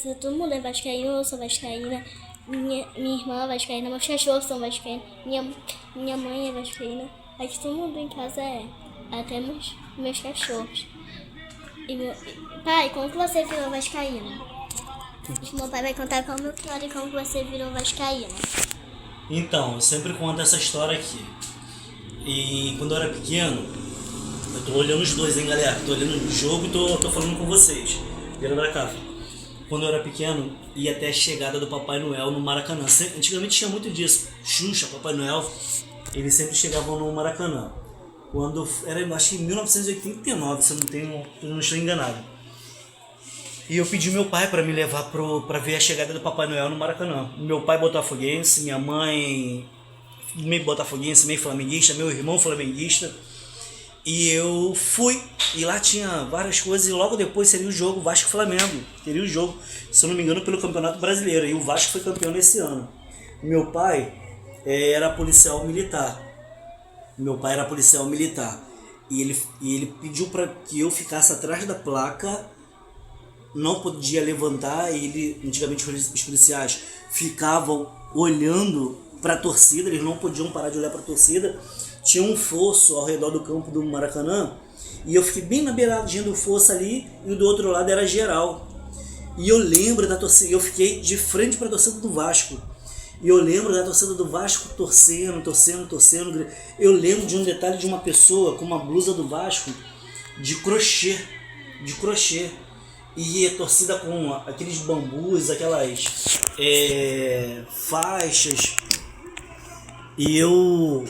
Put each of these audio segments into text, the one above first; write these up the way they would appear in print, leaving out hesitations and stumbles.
Todo mundo é vascaíno, eu sou vascaína, minha irmã é vascaína, meus cachorros são vascaínos, minha mãe é vascaína, aqui todo mundo em casa é, até meus cachorros. Pai, como que você virou vascaína? Meu pai vai contar como história e como que você virou vascaína. Então, eu sempre conto essa história aqui. E quando eu era pequeno, eu tô olhando os dois, hein, galera? Tô olhando o jogo e tô falando com vocês. Vira pra cá. Quando eu era pequeno, ia até a chegada do Papai Noel no Maracanã. Antigamente tinha muito disso. Xuxa, Papai Noel, eles sempre chegavam no Maracanã. Quando era, acho que em 1989, se eu não estou enganado. E eu pedi meu pai para me levar pra ver a chegada do Papai Noel no Maracanã. Meu pai botafoguense, minha mãe meio botafoguense, meio flamenguista, meu irmão flamenguista. E eu fui, e lá tinha várias coisas, e logo depois seria o jogo Vasco-Flamengo. Teria o jogo, se eu não me engano, pelo Campeonato Brasileiro. E o Vasco foi campeão nesse ano. Meu pai era policial militar. Meu pai era policial militar. E ele pediu para que eu ficasse atrás da placa, não podia levantar. Antigamente os policiais ficavam olhando para a torcida, eles não podiam parar de olhar para a torcida. Tinha um fosso ao redor do campo do Maracanã, e eu fiquei bem na beiradinha do fosso ali, e do outro lado era geral. E eu lembro da torcida, eu fiquei de frente para a torcida do Vasco. E eu lembro da torcida do Vasco torcendo. Eu lembro de um detalhe de uma pessoa com uma blusa do Vasco de crochê. E a torcida com aqueles bambus, aquelas faixas. E eu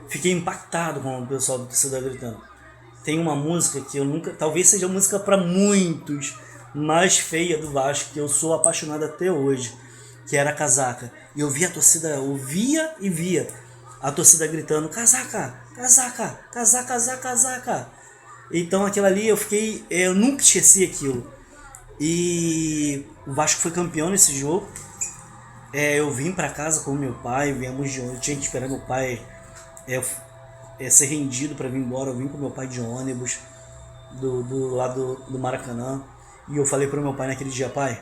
fiquei impactado com o pessoal do torcedor gritando. Tem uma música que eu nunca, talvez seja a música para muitos mais feia do Vasco, que eu sou apaixonado até hoje, que era Casaca. E eu via a torcida, ouvia e via a torcida gritando: Casaca, Casaca, Casaca, Casaca, Casaca. Então aquilo ali eu nunca esqueci aquilo. E o Vasco foi campeão nesse jogo. Eu vim para casa com meu pai, viemos de ônibus, tinha que esperar meu pai ser rendido para vir embora. Eu vim com meu pai de ônibus do lado do Maracanã, e eu falei para meu pai naquele dia: pai,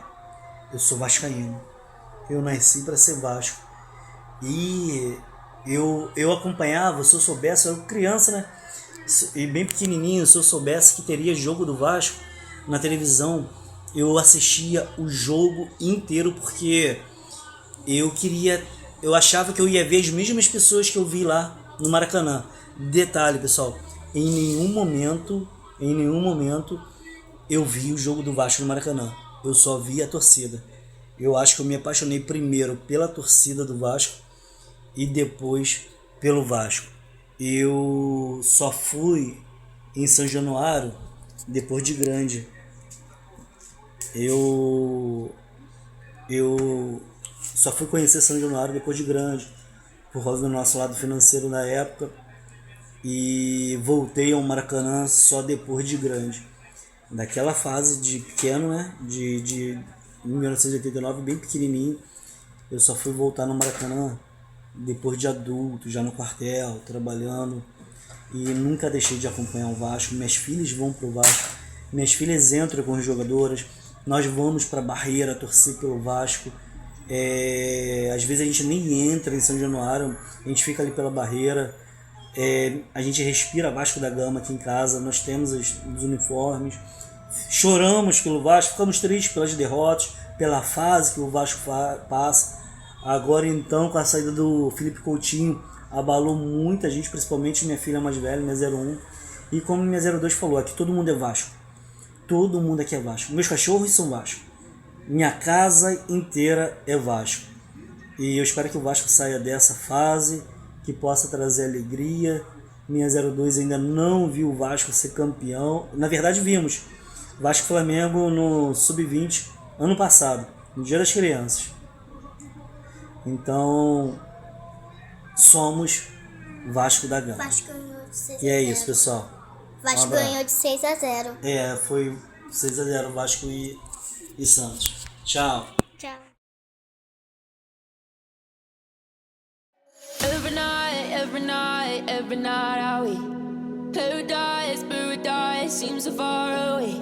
eu sou vascaíno, eu nasci para ser Vasco. E eu acompanhava, se eu soubesse, eu era criança, né, e bem pequenininho, se eu soubesse que teria jogo do Vasco na televisão, eu assistia o jogo inteiro, porque eu achava que eu ia ver as mesmas pessoas que eu vi lá no Maracanã. Detalhe, pessoal, em nenhum momento eu vi o jogo do Vasco no Maracanã. Eu só vi a torcida. Eu acho que eu me apaixonei primeiro pela torcida do Vasco e depois pelo Vasco. Eu só fui em São Januário depois de grande. Eu só fui conhecer São Januário depois de grande, por causa do nosso lado financeiro na época, e voltei ao Maracanã só depois de grande. Daquela fase de pequeno, né, de 1989, bem pequenininho, eu só fui voltar no Maracanã depois de adulto, já no quartel, trabalhando, e nunca deixei de acompanhar o Vasco. Minhas filhas vão pro Vasco, minhas filhas entram com as jogadoras, nós vamos pra Barreira torcer pelo Vasco. Às vezes a gente nem entra em São Januário, a gente fica ali pela Barreira. A gente respira Vasco da Gama aqui em casa, nós temos os uniformes, choramos pelo Vasco, ficamos tristes pelas derrotas, pela fase que o Vasco passa. Agora então, com a saída do Felipe Coutinho, abalou muita gente, principalmente minha filha mais velha, minha 01. E como minha 02 falou, aqui todo mundo é Vasco. Todo mundo aqui é Vasco. Meus cachorros são Vasco. Minha casa inteira é Vasco. E eu espero que o Vasco saia dessa fase, que possa trazer alegria. Minha 02 ainda não viu o Vasco ser campeão. Na verdade, vimos Vasco Flamengo no Sub-20 ano passado, no Dia das Crianças. Então, somos Vasco da Gama. Vasco ganhou de 6 a 0. E é isso, pessoal. Vasco ganhou de 6 a 0. Foi 6 a 0 Vasco e Santos. Tchau. Tchau. Every night, are we paradise seems so far away.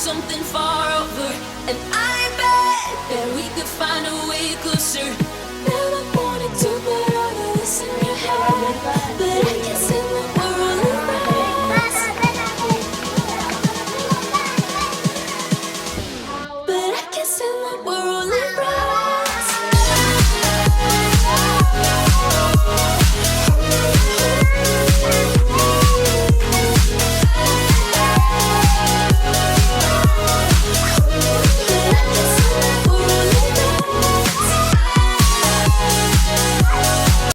something far over. And I bet that we could find a way closer.